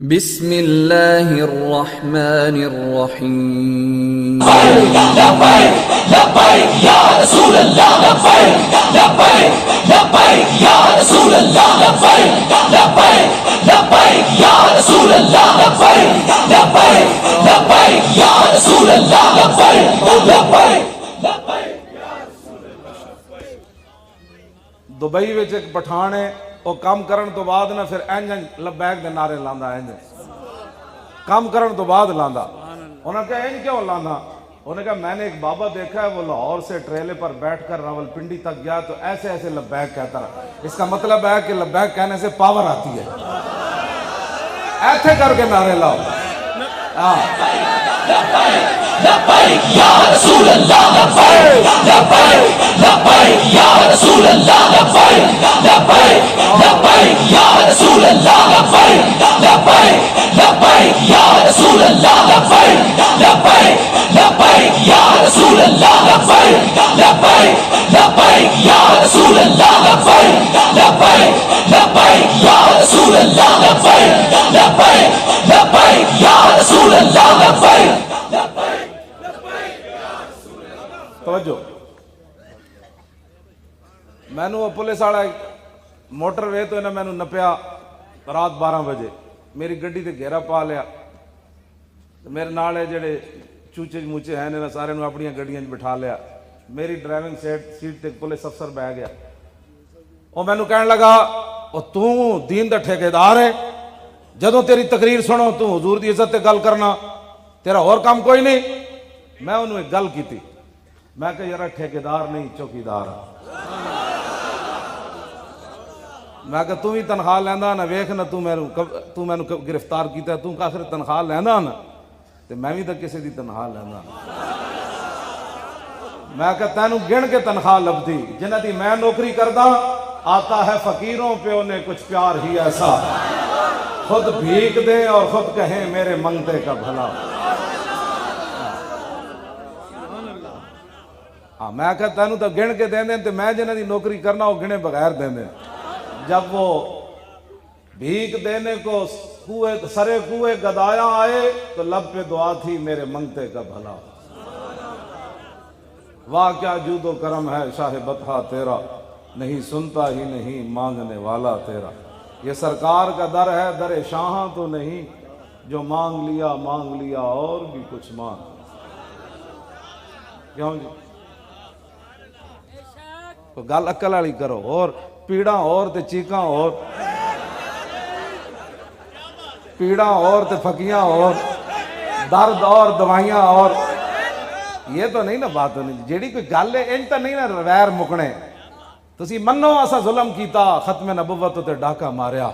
بسم اللہ الرحمن الرحیم لبیک لبیک یا رسول اللہ لبیک لبیک لبیک یا رسول اللہ لبیک لبیک لبیک یا رسول اللہ لبیک لبیک لبیک یا رسول اللہ لبیک لبیک لبیک یا رسول اللہ۔ دبئی وچ ایک پٹھان ہے، وہ کام کرن تو بعد نہ پھر انج لبیک دے نعرے لاندا انج کام کرن تو بعد لاندا۔ انہوں نے کہا انج کیوں لاندا؟ انہوں نے کہا میں نے ایک بابا دیکھا ہے، وہ لاہور سے ٹریلے پر بیٹھ کر راولپنڈی تک گیا تو ایسے ایسے لبیک کہتا رہا۔ اس کا مطلب ہے کہ لبیک کہنے سے پاور آتی ہے، ایسے کر کے نعرے لاؤ۔ لبیک یا رسول اللہ لبیک لبیک لبیک یا رسول اللہ لبیک لبیک لبیک یا رسول اللہ لبیک لبیک لبیک یا رسول اللہ لبیک لبیک لبیک یا رسول اللہ لبیک لبیک لبیک یا رسول اللہ لبیک لبیک لبیک یا رسول اللہ لبیک لبیک لبیک یا رسول اللہ لبیک۔ توجہ، میں نے وہ پولیس والا موٹر وے تو انہیں میں نے نپیا رات 12 بجے، میری گڈی تے گھیرا پا لیا، میرے نالے جڑے چوچے موچے ہیں انہیں سارے نو اپنی گڈیاں بٹھا لیا، میری ڈرائیونگ سیٹ تے پولیس افسر بہ گیا، وہ میں نے کہنے لگا تو دین دا ٹھیکیدار ہے، جدوں تیری تقریر سنو تو حضور دی عزت تے گل کرنا، تیرا اور کام کوئی نہیں۔ میں انہوں ایک گل کی تھی، میں کہ یار ٹھیکیدار نہیں چوکیدار، میں کہ تو ہی تنخواہ لینا نہ ویکھ نہ تو میں نے گرفتار کیتا ہے، تو آخر تنخواہ لینا نا تے میں بھی تو کسی دی تنخواہ لینا، میں کہ تینوں گن کے تنخواہ لبدی جنہ دی میں نوکری کردہ، آتا ہے فقیروں پہ انہیں کچھ پیار ہی ایسا، خود بھیک دیں اور خود کہیں میرے منگتے کا بھلا۔ میں کہا تینوں تو گن کے دیں دیں تو میں جنہیں دی نوکری کرنا وہ گنے بغیر دیں دیں۔ جب وہ بھیک دینے کو سرے کوئے گدایا آئے تو لب پہ دعا تھی میرے منگتے کا بھلا۔ واہ کیا جود و کرم ہے شاہ بطحہ تیرا، نہیں سنتا ہی نہیں مانگنے والا تیرا۔ یہ سرکار کا در ہے در شاہاں تو نہیں، جو مانگ لیا اور بھی کچھ مانگ۔ کیوں جی تو گل عقل والی کرو، اور پیڑاں اور تے چیکاں اور، پیڑاں اور تے پھکیاں اور، درد اور دوائیاں اور، یہ تو نہیں نا بات ہونی جیڑی کوئی گل ہے انج تو نہیں نا ویر مکنے۔ تسی منو اسا ظلم کیتا، ختم نبوت تے ڈاکہ ماریا،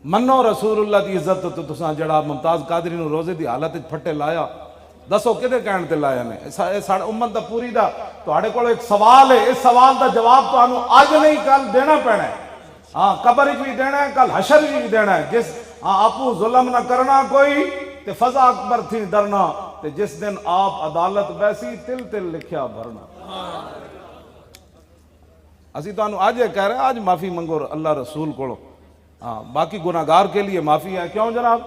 منو رسول اللہ دی عزت تے تساں جڑا ممتاز قادری نو روزے دی حالت وچ پھٹے لایا، دسو کدے کہن تے لایا نے؟ ساڑے امت دا پوری دا تواڈے کول ایک سوال ہے، اس سوال دا جواب تانوں اج نہیں کل دینا پینا ہے، ہاں قبر وچ بھی دینا ہے، کل حشر وچ بھی دینا ہے۔ جس آپو ظلم نہ کرنا کوئی تے فضا اکبر تھی ڈرنا، تے جس دن آپ عدالت بیسی تل تل لکھیا بھرنا۔ اسی تانوں آج کہہ رہے ہیں آج معافی منگو اللہ رسول کو، ہاں باقی گناہگار کے لیے معافی ہے۔ کیوں جناب؟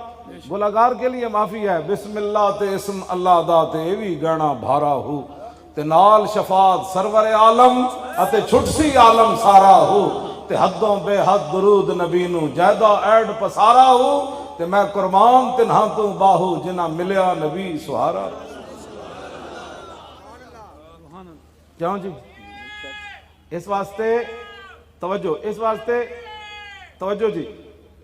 گناہگار کے لیے معافی ہے۔ بسم اللہ تے اسم اللہ دا تے ایوی گہنا بھارا ہو، تے نال شفاعت سرور عالم اتے چھٹ سی عالم سارا ہو، تے حدوں بے حد درود نبی نو جیدہ ایڈ پسارا ہو، تے میں قربان تنہا تو باہو جنہ ملیا نبی سہارا۔ کیوں جی؟ اس واسطے توجہ جی،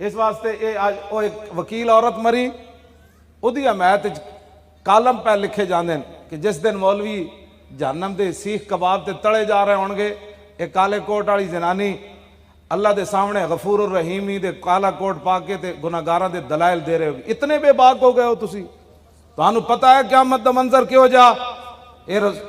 اس واسطے ایک وکیل عورت مری، ادھی حمایت کالم پہ لکھے جاندے کہ جس دن مولوی جہنم دے سیخ کباب تے تڑے جا رہے ہونگے، ایک کالے کوٹ والی زنانی اللہ دے سامنے غفور الرحیمی دے کالا کوٹ پا کے تے گناہگاراں دے دلائل دے رہے ہوگی۔ اتنے بے باک ہو گئے ہو تسی، تانوں پتہ ہے قیامت دا منظر کیوں جا؟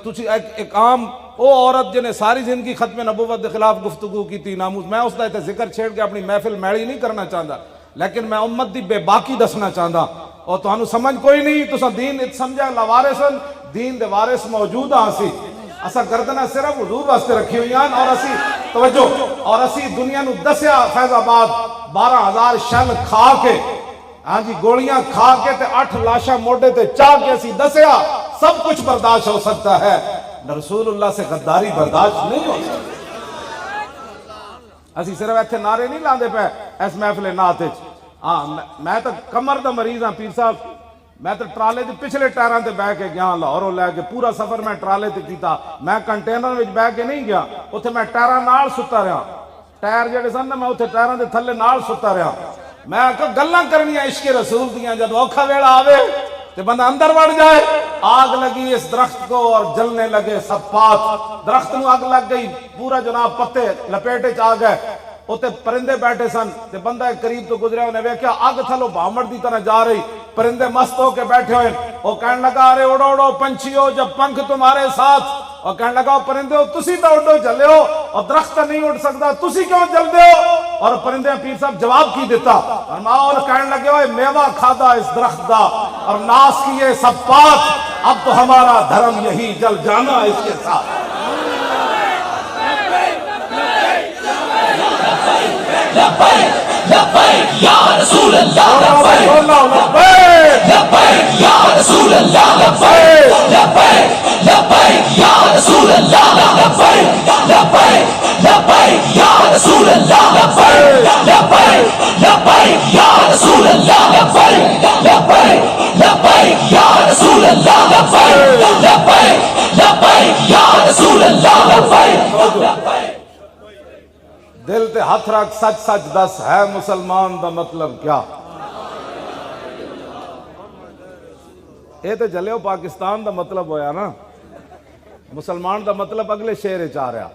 تسی ایک عام وہ عورت جنہیں ساری زندگی ختم نبوت کے خلاف گفتگو کی تھی، ناموس، میں اس کا ذکر چھیڑ کے اپنی محفل میڑی نہیں کرنا چاہتا، لیکن میں امت دی بے باکی دسنا چاہتا، اور تانوں سمجھ کوئی نہیں، تسا دین سمجھا لوارثن، دین دے وارث موجود ہاں سی، اسا گردنہ صرف حضور واسطے رکھی ہوئی ہیں، اور اسی توجہ اور اسی دنیا نو دسیا فیض آباد 12,000 شل کھا کے ہاں جی گولیاں کھا کے تے 8 لاشاں موڈے تے چاہ کے اسی دسیا سب کچھ برداشت ہو سکتا ہے، رسول اللہ سے غداری برداشت نہیں ہو سکتی۔ اسی صرف ایتھے نعرے نہیں لاندے پے اس محفل نعت وچ، ہاں میں تو کمر دا مریض ہاں پیر صاحب، میں تو ٹرالے دے پچھلے ٹائراں تے بہ کے گیا لاہوروں لے کے، پورا سفر میں ٹرالے تے کیتا، میں کنٹینر وچ بہ کے نہیں گیا، اوتھے میں ٹائراں نال ستا رہا، ٹائر جڑے سن نا میں اوتھے ٹائراں دے تھلے نال ستا رہا، میں کہ گلاں کرنیاں عشق رسول دیاں، جب اوکھا ویلا آوے تے بندہ اندر بڑھ جائے، آگ لگی اس درخت کو اور جلنے لگے سب پات، درخت نو آگ لگ گئی، پورا جناب پتے لپیٹے چ آ گئے، اوتے پرندے بیٹھے سن تے بندہ قریب تو گزریا، انہیں ویکھیا آگ تھلو بھامڑ دی طرح جا رہی، پرندے مست ہو کے بیٹھے ہوئے، وہ کہنے لگا ارے اڑو اڑو پنچھیو جب پنکھ تمہارے ساتھ، اور کہنے لگا پرندے ہو تسی تو اڑو چلے ہو اور درخت نہیں اڑ سکتا، تسی کیوں چلتے ہو؟ اور پرندے پیر صاحب جواب کی دیتا، اور کہنے لگے ہوئے میوہ کھادا اس درخت دا اور ناس کیے سب پات، اب تو ہمارا دھرم یہی جل جانا اس کے ساتھ۔ لبیک لبیک یا رسول اللہ، لبیک لبیک یا رسول اللہ، لبیک لبیک لبیک یا رسول اللہ، لبیک لبیک لبیک یا رسول اللہ، لبیک لبیک لبیک یا رسول اللہ، لبیک لبیک لبیک یا رسول اللہ، لبیک لبیک لبیک یا رسول اللہ، لبیک۔ دل تے ہاتھ رکھ سچ سچ دس ہے مسلمان دا مطلب کیا؟ اے تے جلیو پاکستان دا مطلب ہویا نا، مسلمان دا مطلب اگلے شعر وچ آ رہا،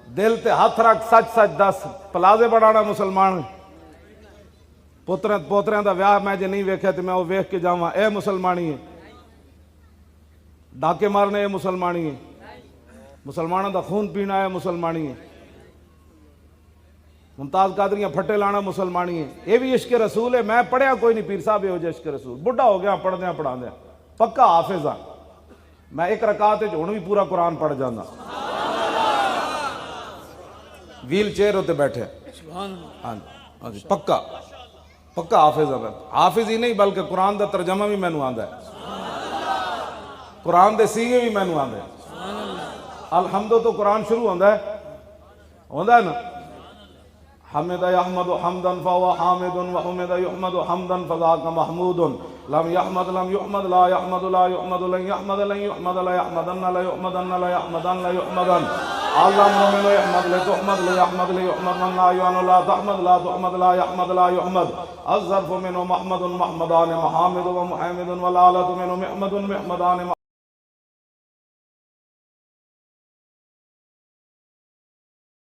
دل تے ہاتھ رکھ سچ سچ دس، پلازے بنانا مسلمان، پوتریاں دا ویاہ میں جے نہیں ویکھیا تے میں وہ ویکھ کے جاواں، اے مسلمانی ہے، ڈاکے مارنے اے مسلمانی ہے، مسلمانوں دا خون پینا ہے مسلمانی ہے، ممتاز قادریاں پھٹے لانا مسلمانی ہے، یہ بھی عشق رسول ہے۔ میں پڑھیا کوئی نہیں پیر صاحب یہ ہو جائے عشق رسول، بڑھا ہو گیا پڑھ دیا پڑھا دیا، پکا حافظ ہاں، میں ایک رکعت ہوں بھی پورا قرآن پڑھ جانا، ویل چیئر ہوتے بیٹھے ہاں جی پکا پکا حافظ ہاں، حافظ ہی نہیں بلکہ قرآن دا ترجمہ بھی مینوں آندا ہے، قرآن دے سیغے بھی مینوں آندے ہیں، الحمد تو قرآن شروع ہوندا ہے نا، حمد یحمد حمدا فهو حامد وحمد یحمد حمدا فذاک محمود، لم یحمد لم یحمد لا یحمد لا یحمد لن یحمد لن یحمد لا یحمدن لا یحمدن لا یحمدن لا یحمدن، علم من یحمد لتحمد لیحمد لیحمد من لا یعن لا تحمد لا تحمد لا یحمد لا یحمد، الظرف منه محمد محمدان محامد ومحامد والآلة منه محمد محمدان